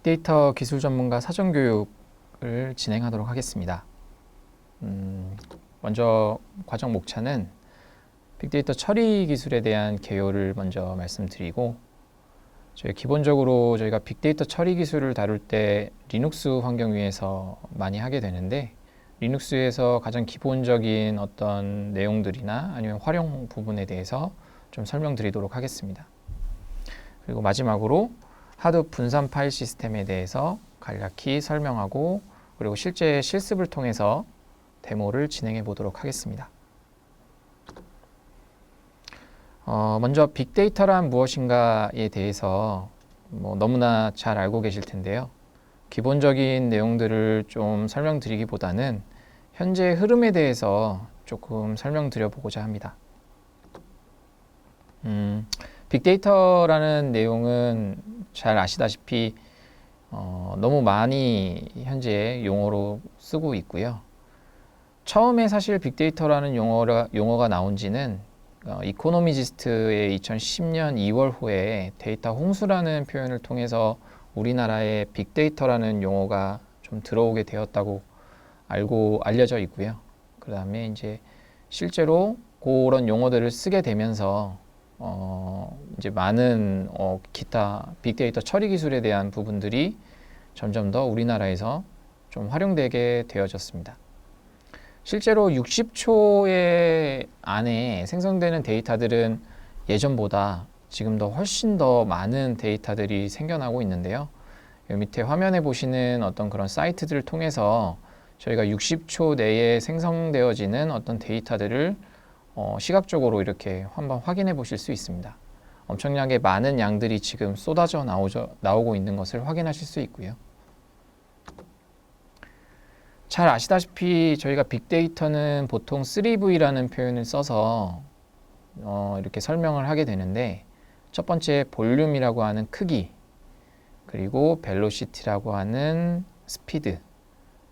빅데이터 기술 전문가 사전 교육을 진행하도록 하겠습니다. 먼저 과정 목차는 빅데이터 처리 기술에 대한 개요를 먼저 말씀드리고, 기본적으로 저희가 빅데이터 처리 기술을 다룰 때 리눅스 환경 위에서 많이 하게 되는데, 리눅스에서 가장 기본적인 어떤 내용들이나 아니면 활용 부분에 대해서 좀 설명드리도록 하겠습니다. 그리고 마지막으로 하드 분산 파일 시스템에 대해서 간략히 설명하고, 그리고 실제 실습을 통해서 데모를 진행해 보도록 하겠습니다. 먼저 빅데이터란 무엇인가에 대해서 너무나 잘 알고 계실 텐데요. 기본적인 내용들을 좀 설명드리기보다는 현재 흐름에 대해서 조금 설명드려 보고자 합니다. 빅데이터라는 내용은 잘 아시다시피 너무 많이 현재 용어로 쓰고 있고요. 처음에 사실 빅데이터라는 용어가 나온 지는 이코노미지스트의 2010년 2월호에 데이터 홍수라는 표현을 통해서 우리나라에 빅데이터라는 용어가 좀 들어오게 되었다고 알려져 있고요. 그 다음에 이제 실제로 그런 용어들을 쓰게 되면서 이제 많은 기타 빅데이터 처리 기술에 대한 부분들이 점점 더 우리나라에서 좀 활용되게 되어졌습니다. 실제로 60초의 안에 생성되는 데이터들은 예전보다 지금 더 훨씬 더 많은 데이터들이 생겨나고 있는데요. 여기 밑에 화면에 보시는 어떤 그런 사이트들을 통해서 저희가 60초 내에 생성되어지는 어떤 데이터들을 시각적으로 이렇게 한번 확인해 보실 수 있습니다. 엄청나게 많은 양들이 지금 쏟아져 나오고 있는 것을 확인하실 수 있고요. 잘 아시다시피 저희가 빅데이터는 보통 3V라는 표현을 써서 이렇게 설명을 하게 되는데, 첫 번째 볼륨이라고 하는 크기, 그리고 벨로시티라고 하는 스피드,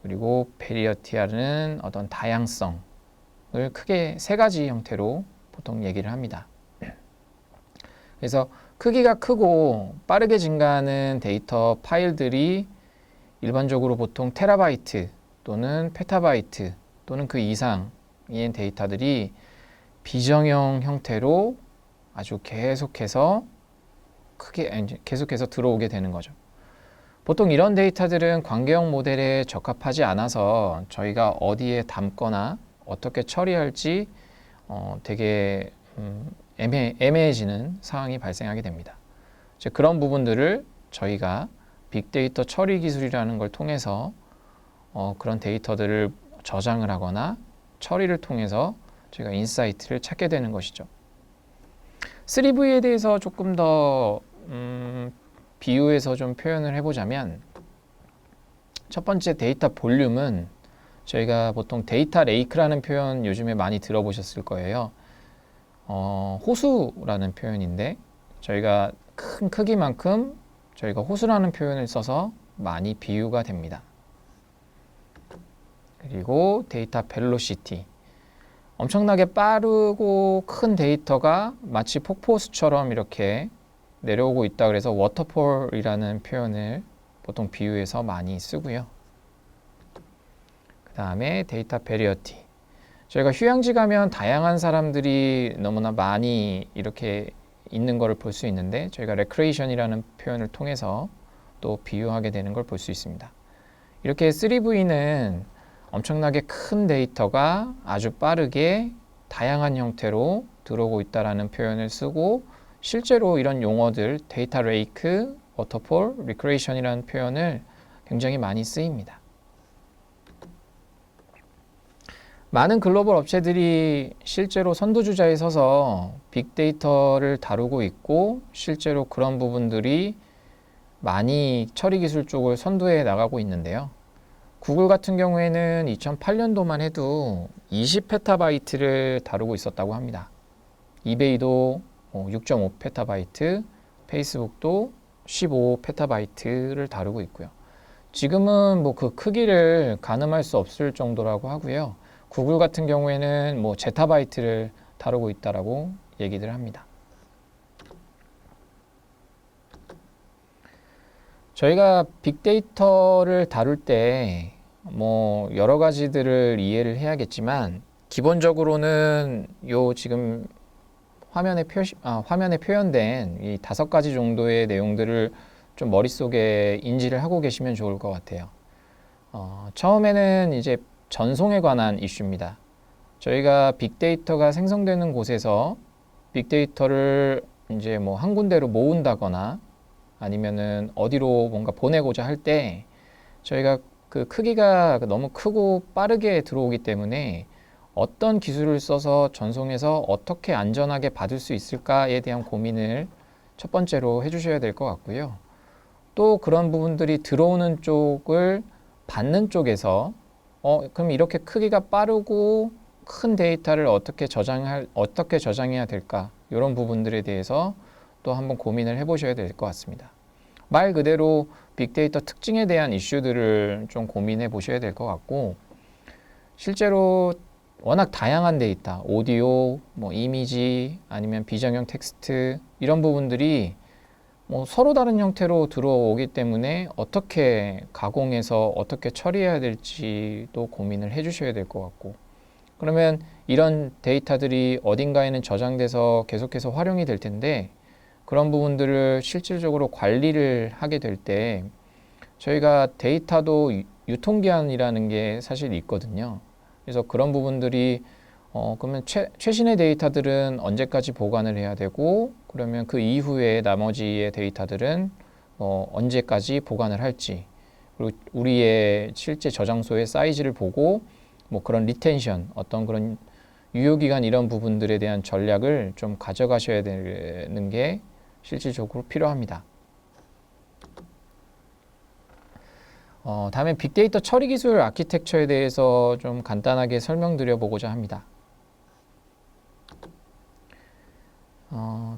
그리고 베리어티라는 어떤 다양성을 크게 세 가지 형태로 보통 얘기를 합니다. 그래서 크기가 크고 빠르게 증가하는 데이터 파일들이 일반적으로 보통 테라바이트 또는 페타바이트 또는 그 이상의 데이터들이 비정형 형태로 아주 계속해서 들어오게 되는 거죠. 보통 이런 데이터들은 관계형 모델에 적합하지 않아서 저희가 어디에 담거나 어떻게 처리할지 되게 애매해지는 상황이 발생하게 됩니다. 즉 그런 부분들을 저희가 빅데이터 처리 기술이라는 걸 통해서 그런 데이터들을 저장을 하거나 처리를 통해서 저희가 인사이트를 찾게 되는 것이죠. 3V에 대해서 조금 더 비유해서 좀 표현을 해보자면, 첫 번째 데이터 볼륨은 저희가 보통 데이터 레이크라는 표현 요즘에 많이 들어보셨을 거예요. 호수라는 표현인데, 저희가 큰 크기만큼 저희가 호수라는 표현을 써서 많이 비유가 됩니다. 그리고 데이터 벨로시티, 엄청나게 빠르고 큰 데이터가 마치 폭포수처럼 이렇게 내려오고 있다 그래서 워터폴이라는 표현을 보통 비유해서 많이 쓰고요. 그 다음에 데이터 베리어티, 저희가 휴양지 가면 다양한 사람들이 너무나 많이 이렇게 있는 것을 볼 수 있는데, 저희가 레크레이션이라는 표현을 통해서 또 비유하게 되는 걸 볼 수 있습니다. 이렇게 3V는 엄청나게 큰 데이터가 아주 빠르게 다양한 형태로 들어오고 있다는 표현을 쓰고, 실제로 이런 용어들 데이터 레이크, 워터폴, 리크레이션이라는 표현을 굉장히 많이 쓰입니다. 많은 글로벌 업체들이 실제로 선두주자에 서서 빅데이터를 다루고 있고, 실제로 그런 부분들이 많이 처리 기술 쪽을 선두해 나가고 있는데요. 구글 같은 경우에는 2008년도만 해도 20페타바이트를 다루고 있었다고 합니다. 이베이도 6.5페타바이트, 페이스북도 15페타바이트를 다루고 있고요. 지금은 그 크기를 가늠할 수 없을 정도라고 하고요. 구글 같은 경우에는 제타바이트를 다루고 있다라고 얘기를 합니다. 저희가 빅데이터를 다룰 때 뭐 여러 가지들을 이해를 해야겠지만 기본적으로는 요 지금 화면에 표현된 이 5가지 정도의 내용들을 좀 머릿속에 인지를 하고 계시면 좋을 것 같아요. 처음에는 이제 전송에 관한 이슈입니다. 저희가 빅데이터가 생성되는 곳에서 빅데이터를 이제 뭐 한 군데로 모은다거나 아니면은 어디로 뭔가 보내고자 할 때 저희가 그 크기가 너무 크고 빠르게 들어오기 때문에 어떤 기술을 써서 전송해서 어떻게 안전하게 받을 수 있을까에 대한 고민을 첫 번째로 해주셔야 될 것 같고요. 또 그런 부분들이 들어오는 쪽을 받는 쪽에서 그럼 이렇게 크기가 빠르고 큰 데이터를 어떻게 저장해야 될까? 이런 부분들에 대해서 또 한번 고민을 해보셔야 될 것 같습니다. 말 그대로 빅데이터 특징에 대한 이슈들을 좀 고민해 보셔야 될 것 같고, 실제로 워낙 다양한 데이터, 오디오, 뭐 이미지, 아니면 비정형 텍스트 이런 부분들이 뭐 서로 다른 형태로 들어오기 때문에 어떻게 가공해서 어떻게 처리해야 될지도 고민을 해주셔야 될 것 같고, 그러면 이런 데이터들이 어딘가에는 저장돼서 계속해서 활용이 될 텐데 그런 부분들을 실질적으로 관리를 하게 될 때 저희가 데이터도 유통기한이라는 게 사실 있거든요. 그래서 그런 부분들이 그러면 최신의 데이터들은 언제까지 보관을 해야 되고 그러면 그 이후에 나머지의 데이터들은 언제까지 보관을 할지, 그리고 우리의 실제 저장소의 사이즈를 보고 뭐 그런 리텐션, 어떤 그런 유효기간 이런 부분들에 대한 전략을 좀 가져가셔야 되는 게 실질적으로 필요합니다. 다음에 빅데이터 처리 기술 아키텍처에 대해서 좀 간단하게 설명드려 보고자 합니다.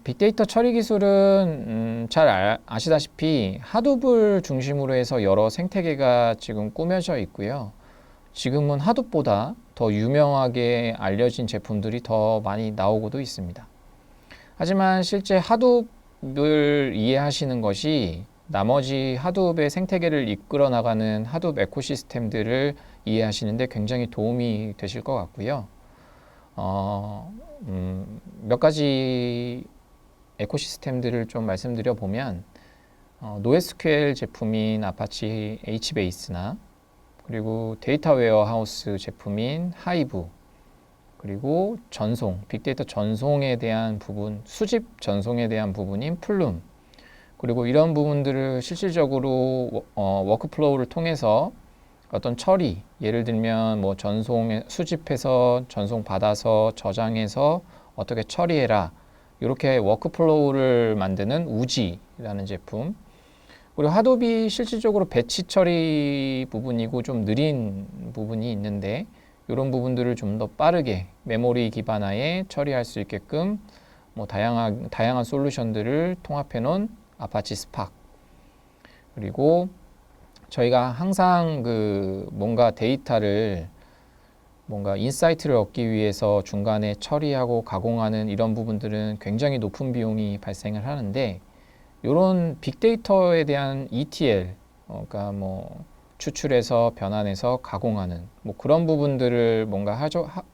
빅데이터 처리 기술은 잘 아시다시피 하둡을 중심으로 해서 여러 생태계가 지금 꾸며져 있고요. 지금은 하둡보다 더 유명하게 알려진 제품들이 더 많이 나오고도 있습니다. 하지만 실제 하둡을 이해하시는 것이 나머지 하둡의 생태계를 이끌어 나가는 하둡 에코시스템들을 이해하시는데 굉장히 도움이 되실 것 같고요. 몇 가지 에코시스템들을 좀 말씀드려 보면 NoSQL 제품인 아파치 HBase나 그리고 데이터 웨어하우스 제품인 하이브, 그리고 전송, 빅데이터 전송에 대한 부분, 수집 전송에 대한 부분인 플룸, 그리고 이런 부분들을 실질적으로 워크플로우를 통해서 어떤 처리, 예를 들면 뭐 수집해서 전송 받아서 저장해서 어떻게 처리해라, 이렇게 워크플로우를 만드는 우지라는 제품, 그리고 하둡이 실질적으로 배치 처리 부분이고 좀 느린 부분이 있는데 이런 부분들을 좀 더 빠르게 메모리 기반하에 처리할 수 있게끔 뭐 다양한 솔루션들을 통합해 놓은 아파치 스팍, 그리고 저희가 항상 그 뭔가 데이터를 뭔가 인사이트를 얻기 위해서 중간에 처리하고 가공하는 이런 부분들은 굉장히 높은 비용이 발생을 하는데 이런 빅데이터에 대한 ETL, 그러니까 뭐 추출해서 변환해서 가공하는 뭐 그런 부분들을 뭔가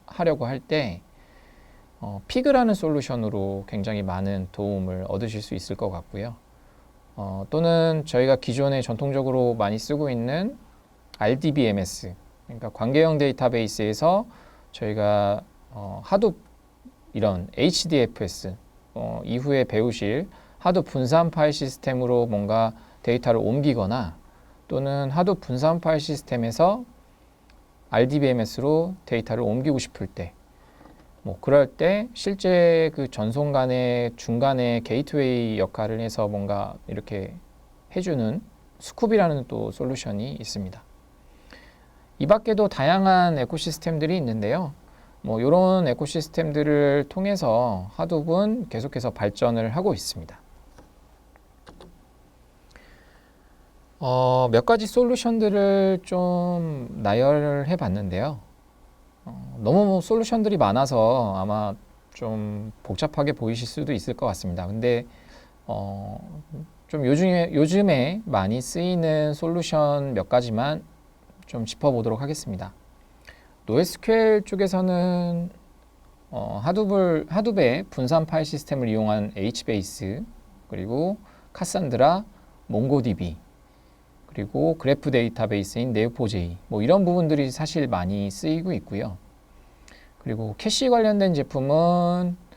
하려고 할 때 피그라는 솔루션으로 굉장히 많은 도움을 얻으실 수 있을 것 같고요. 또는 저희가 기존에 전통적으로 많이 쓰고 있는 RDBMS, 그러니까 관계형 데이터베이스에서 저희가 하둡 이런 HDFS, 이후에 배우실 하둡 분산 파일 시스템으로 뭔가 데이터를 옮기거나 또는 하둡 분산 파일 시스템에서 RDBMS로 데이터를 옮기고 싶을 때, 뭐 그럴 때 실제 그 전송 간의 중간에 게이트웨이 역할을 해서 뭔가 이렇게 해주는 스쿱이라는 또 솔루션이 있습니다. 이 밖에도 다양한 에코시스템들이 있는데요. 뭐 이런 에코시스템들을 통해서 하둡은 계속해서 발전을 하고 있습니다. 몇 가지 솔루션들을 좀 나열해 봤는데요. 너무 솔루션들이 많아서 아마 좀 복잡하게 보이실 수도 있을 것 같습니다. 근데 좀 요즘에 많이 쓰이는 솔루션 몇 가지만 좀 짚어보도록 하겠습니다. NoSQL 쪽에서는 하둡의 분산 파일 시스템을 이용한 HBase, 그리고 카산드라, 몽고DB, 그리고 그래프 데이터베이스인 네오포제이, 뭐 이런 부분들이 사실 많이 쓰이고 있고요. 그리고 캐시 관련된 제품은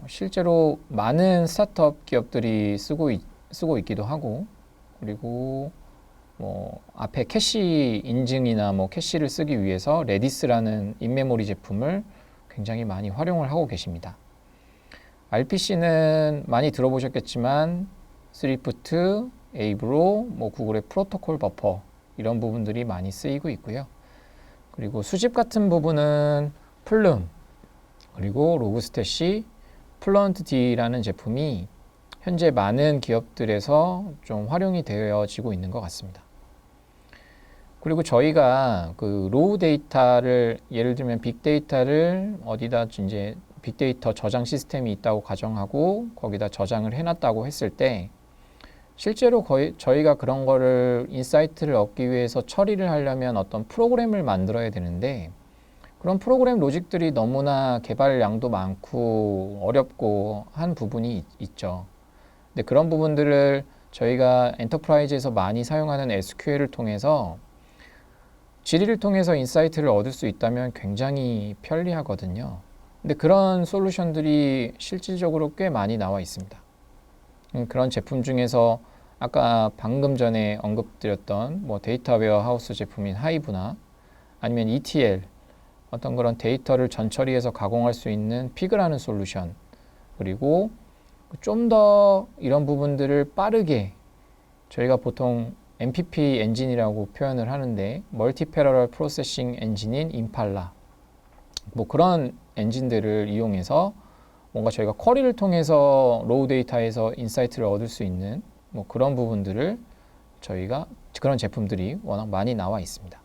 실제로 많은 스타트업 기업들이 쓰고 있기도 하고, 그리고 뭐 앞에 캐시 인증이나 뭐 캐시를 쓰기 위해서 레디스라는 인메모리 제품을 굉장히 많이 활용을 하고 계십니다. RPC는 많이 들어보셨겠지만 스리프트, 에이브로, 뭐 구글의 프로토콜 버퍼 이런 부분들이 많이 쓰이고 있고요. 그리고 수집 같은 부분은 플룸, 그리고 로그스탯이, 플루언트D라는 제품이 현재 많은 기업들에서 좀 활용이 되어지고 있는 것 같습니다. 그리고 저희가 그 로우 데이터를, 예를 들면 빅데이터를 어디다 이제 빅데이터 저장 시스템이 있다고 가정하고 거기다 저장을 해놨다고 했을 때, 실제로 저희가 그런 거를 인사이트를 얻기 위해서 처리를 하려면 어떤 프로그램을 만들어야 되는데, 그런 프로그램 로직들이 너무나 개발량도 많고 어렵고 한 부분이 있죠. 근데 그런 부분들을 저희가 엔터프라이즈에서 많이 사용하는 SQL을 통해서, 질의를 통해서 인사이트를 얻을 수 있다면 굉장히 편리하거든요. 근데 그런 솔루션들이 실질적으로 꽤 많이 나와 있습니다. 그런 제품 중에서 아까 방금 전에 언급드렸던 뭐 데이터 웨어하우스 제품인 하이브나 아니면 ETL, 어떤 그런 데이터를 전처리해서 가공할 수 있는 피그라는 솔루션, 그리고 좀 더 이런 부분들을 빠르게, 저희가 보통 MPP 엔진이라고 표현을 하는데 멀티 패러럴 프로세싱 엔진인 임팔라, 뭐 그런 엔진들을 이용해서 뭔가 저희가 쿼리를 통해서 로우 데이터에서 인사이트를 얻을 수 있는 뭐 그런 부분들을 저희가, 그런 제품들이 워낙 많이 나와 있습니다.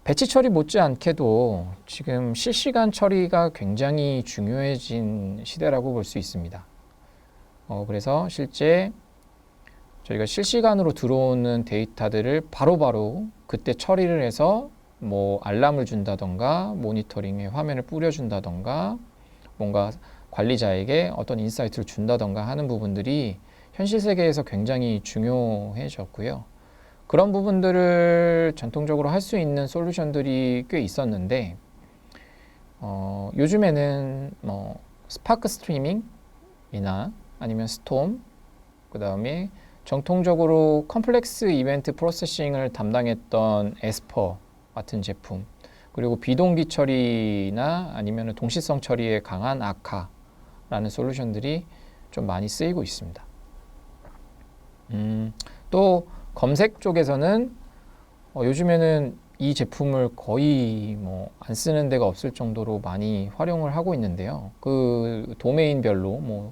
배치 처리 못지않게도 지금 실시간 처리가 굉장히 중요해진 시대라고 볼 수 있습니다. 그래서 실제 저희가 실시간으로 들어오는 데이터들을 바로바로 그때 처리를 해서 뭐 알람을 준다던가 모니터링에 화면을 뿌려준다던가 뭔가 관리자에게 어떤 인사이트를 준다던가 하는 부분들이 현실 세계에서 굉장히 중요해졌고요. 그런 부분들을 전통적으로 할 수 있는 솔루션들이 꽤 있었는데, 요즘에는 뭐 스파크 스트리밍이나 아니면 스톰, 그 다음에 정통적으로 컴플렉스 이벤트 프로세싱을 담당했던 에스퍼 같은 제품, 그리고 비동기 처리나 아니면 동시성 처리에 강한 아카라는 솔루션들이 좀 많이 쓰이고 있습니다. 또 검색 쪽에서는 요즘에는 이 제품을 거의 뭐 안 쓰는 데가 없을 정도로 많이 활용을 하고 있는데요. 그 도메인별로 뭐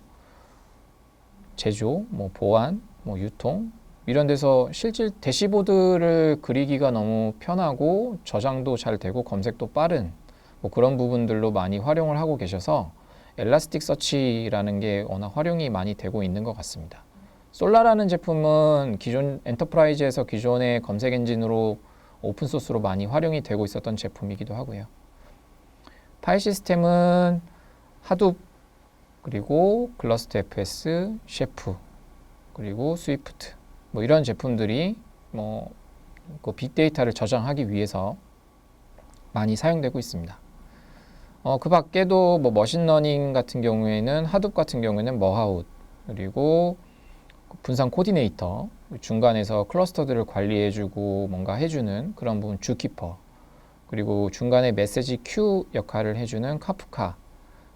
제조, 뭐 보안, 뭐 유통 이런 데서 실제 대시보드를 그리기가 너무 편하고 저장도 잘 되고 검색도 빠른 뭐 그런 부분들로 많이 활용을 하고 계셔서 엘라스틱 서치라는 게 워낙 활용이 많이 되고 있는 것 같습니다. 솔라라는 제품은 기존 엔터프라이즈에서 기존의 검색 엔진으로 오픈소스로 많이 활용이 되고 있었던 제품이기도 하고요. 파일 시스템은 하둡, 그리고 글러스터 FS, 셰프, 그리고 스위프트 뭐 이런 제품들이 뭐 그 빅데이터를 저장하기 위해서 많이 사용되고 있습니다. 그 밖에도 뭐 머신러닝 같은 경우에는 하둡 같은 경우에는 머하웃, 그리고 분산 코디네이터, 중간에서 클러스터들을 관리해주고 뭔가 해주는 그런 부분 주키퍼, 그리고 중간에 메시지 큐 역할을 해주는 카프카,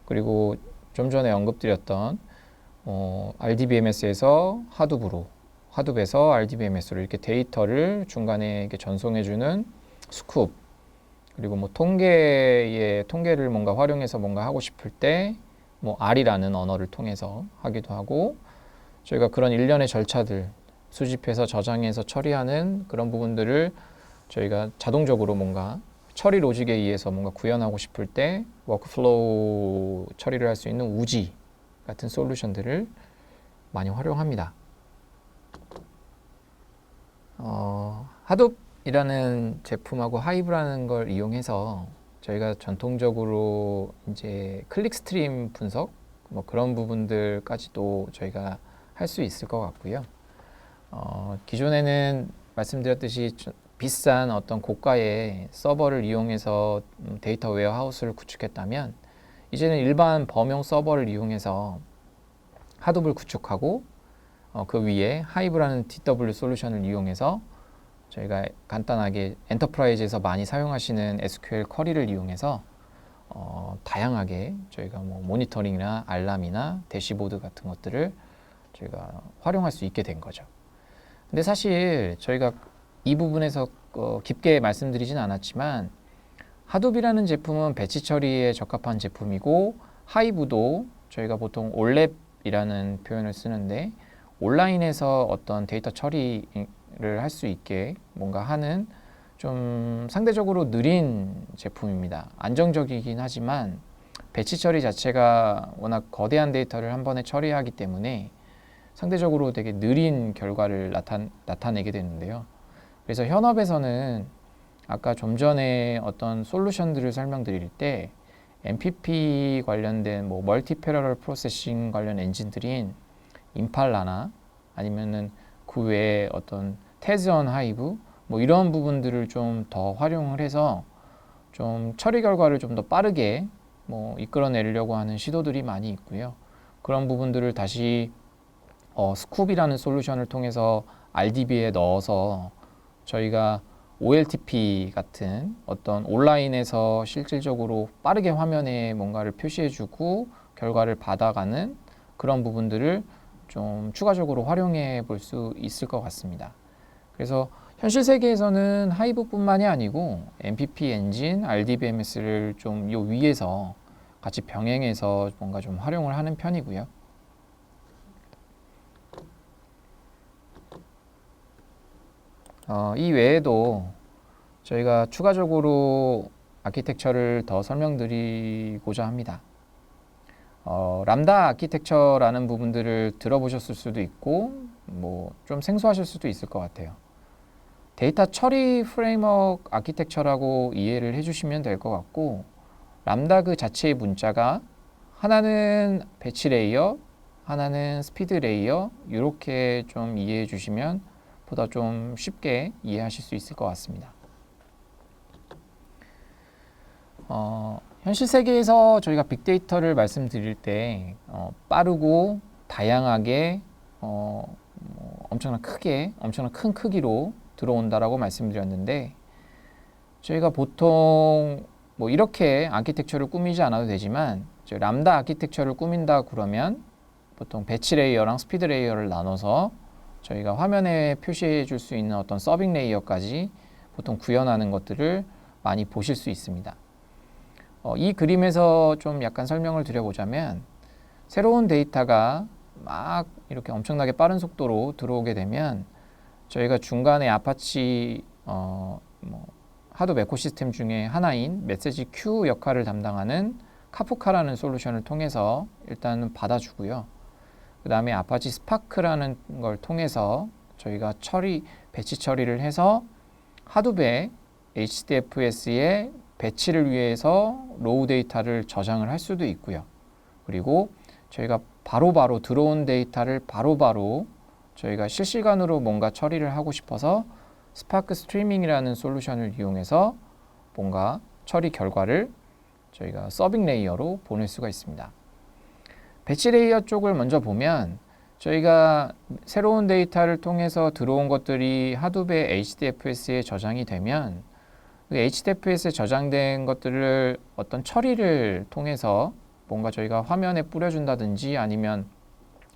그리고 좀 전에 언급드렸던 RDBMS에서 하둡에서 RDBMS로 이렇게 데이터를 중간에 이렇게 전송해주는 스쿱, 그리고 뭐 통계를 뭔가 활용해서 뭔가 하고 싶을 때 뭐 R이라는 언어를 통해서 하기도 하고, 저희가 그런 일련의 절차들 수집해서 저장해서 처리하는 그런 부분들을 저희가 자동적으로 뭔가 처리 로직에 의해서 뭔가 구현하고 싶을 때 워크플로우 처리를 할 수 있는 우지 같은 솔루션들을 많이 활용합니다. 하둡이라는 제품하고 하이브라는 걸 이용해서 저희가 전통적으로 이제 클릭 스트림 분석 뭐 그런 부분들까지도 저희가 할 수 있을 것 같고요. 기존에는 말씀드렸듯이 비싼 어떤 고가의 서버를 이용해서 데이터 웨어하우스를 구축했다면 이제는 일반 범용 서버를 이용해서 하둡을 구축하고 그 위에 하이브라는 DW 솔루션을 이용해서 저희가 간단하게 엔터프라이즈에서 많이 사용하시는 SQL 쿼리를 이용해서 다양하게 저희가 뭐 모니터링이나 알람이나 대시보드 같은 것들을 저희가 활용할 수 있게 된 거죠. 근데 사실 저희가 이 부분에서 깊게 말씀드리진 않았지만 하둡이라는 제품은 배치 처리에 적합한 제품이고 하이브도 저희가 보통 올랩이라는 표현을 쓰는데 온라인에서 어떤 데이터 처리를 할 수 있게 뭔가 하는 좀 상대적으로 느린 제품입니다. 안정적이긴 하지만 배치 처리 자체가 워낙 거대한 데이터를 한 번에 처리하기 때문에 상대적으로 되게 느린 결과를 나타내게 되는데요. 그래서 현업에서는 아까 좀 전에 어떤 솔루션들을 설명드릴 때 MPP 관련된 뭐 멀티 패러럴 프로세싱 관련 엔진들인 임팔라나 아니면은 그 외에 어떤 테즈온 하이브 뭐 이런 부분들을 좀 더 활용을 해서 좀 처리 결과를 좀 더 빠르게 뭐 이끌어내려고 하는 시도들이 많이 있고요. 그런 부분들을 다시 스쿱이라는 솔루션을 통해서 RDB에 넣어서 저희가 OLTP 같은 어떤 온라인에서 실질적으로 빠르게 화면에 뭔가를 표시해주고 결과를 받아가는 그런 부분들을 좀 추가적으로 활용해 볼 수 있을 것 같습니다. 그래서 현실 세계에서는 하이브뿐만이 아니고 MPP 엔진, RDBMS를 좀 요 위에서 같이 병행해서 뭔가 좀 활용을 하는 편이고요. 이 외에도 저희가 추가적으로 아키텍처를 더 설명드리고자 합니다. 람다 아키텍처라는 부분들을 들어보셨을 수도 있고 뭐 좀 생소하실 수도 있을 것 같아요. 데이터 처리 프레임워크 아키텍처라고 이해를 해주시면 될 것 같고 람다 그 자체의 문자가 하나는 배치 레이어, 하나는 스피드 레이어 이렇게 좀 이해해 주시면 보다 좀 쉽게 이해하실 수 있을 것 같습니다. 현실 세계에서 저희가 빅데이터를 말씀드릴 때 빠르고 다양하게 엄청난 큰 크기로 들어온다라고 말씀드렸는데 저희가 보통 뭐 이렇게 아키텍처를 꾸미지 않아도 되지만 람다 아키텍처를 꾸민다 그러면 보통 배치 레이어랑 스피드 레이어를 나눠서 저희가 화면에 표시해 줄 수 있는 어떤 서빙 레이어까지 보통 구현하는 것들을 많이 보실 수 있습니다. 이 그림에서 좀 약간 설명을 드려보자면 새로운 데이터가 막 이렇게 엄청나게 빠른 속도로 들어오게 되면 저희가 중간에 아파치 하드웨어 에코시스템 중에 하나인 메시지 큐 역할을 담당하는 카프카라는 솔루션을 통해서 일단은 받아주고요. 그 다음에 아파치 스파크라는 걸 통해서 저희가 배치 처리를 해서 하둡에 HDFS에 배치를 위해서 로우 데이터를 저장을 할 수도 있고요. 그리고 저희가 바로바로 들어온 데이터를 바로바로 저희가 실시간으로 뭔가 처리를 하고 싶어서 스파크 스트리밍이라는 솔루션을 이용해서 뭔가 처리 결과를 저희가 서빙 레이어로 보낼 수가 있습니다. 배치 레이어 쪽을 먼저 보면 저희가 새로운 데이터를 통해서 들어온 것들이 하둡의 HDFS에 저장이 되면 그 HDFS에 저장된 것들을 어떤 처리를 통해서 뭔가 저희가 화면에 뿌려준다든지 아니면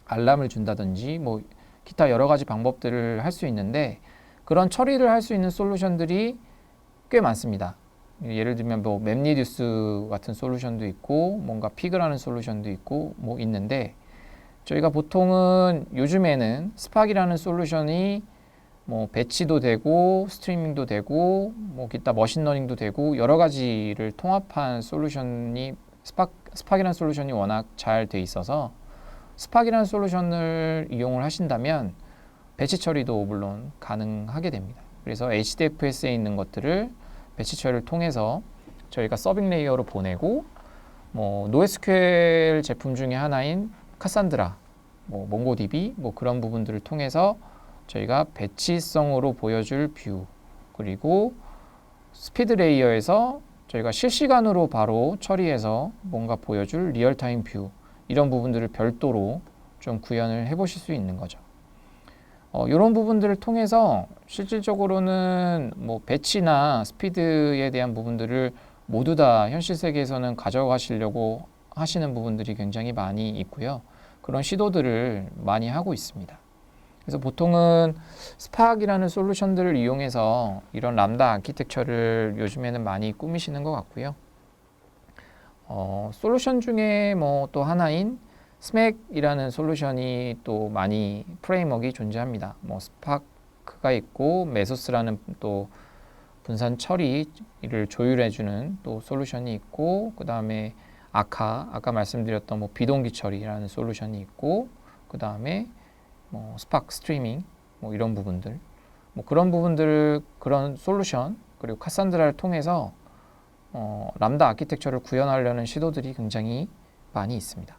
알람을 준다든지 뭐 기타 여러 가지 방법들을 할 수 있는데 그런 처리를 할 수 있는 솔루션들이 꽤 많습니다. 예를 들면 뭐 맵리듀스 같은 솔루션도 있고 뭔가 피그라는 솔루션도 있고 뭐 있는데 저희가 보통은 요즘에는 스팍이라는 솔루션이 뭐 배치도 되고 스트리밍도 되고 뭐 기타 머신러닝도 되고 여러 가지를 통합한 솔루션이 스팍이라는 솔루션이 워낙 잘 돼 있어서 스팍이라는 솔루션을 이용을 하신다면 배치 처리도 물론 가능하게 됩니다. 그래서 HDFS에 있는 것들을 배치 처리를 통해서 저희가 서빙 레이어로 보내고 뭐 NoSQL 제품 중에 하나인 카산드라, 뭐 몽고DB 뭐 그런 부분들을 통해서 저희가 배치성으로 보여줄 뷰, 그리고 스피드 레이어에서 저희가 실시간으로 바로 처리해서 뭔가 보여줄 리얼타임 뷰, 이런 부분들을 별도로 좀 구현을 해 보실 수 있는 거죠. 이런 부분들을 통해서 실질적으로는 뭐 배치나 스피드에 대한 부분들을 모두 다 현실 세계에서는 가져가시려고 하시는 부분들이 굉장히 많이 있고요. 그런 시도들을 많이 하고 있습니다. 그래서 보통은 스팍이라는 솔루션들을 이용해서 이런 람다 아키텍처를 요즘에는 많이 꾸미시는 것 같고요. 솔루션 중에 뭐 또 하나인 스맥이라는 솔루션이 또 많이 프레임워크가 존재합니다. 뭐 스파크가 있고 메소스라는 또 분산 처리를 조율해주는 또 솔루션이 있고, 그 다음에 아까 말씀드렸던 뭐 비동기 처리라는 솔루션이 있고, 그 다음에 뭐 스파크 스트리밍 뭐 이런 부분들, 뭐 그런 부분들을, 그런 솔루션, 그리고 카산드라를 통해서 람다 아키텍처를 구현하려는 시도들이 굉장히 많이 있습니다.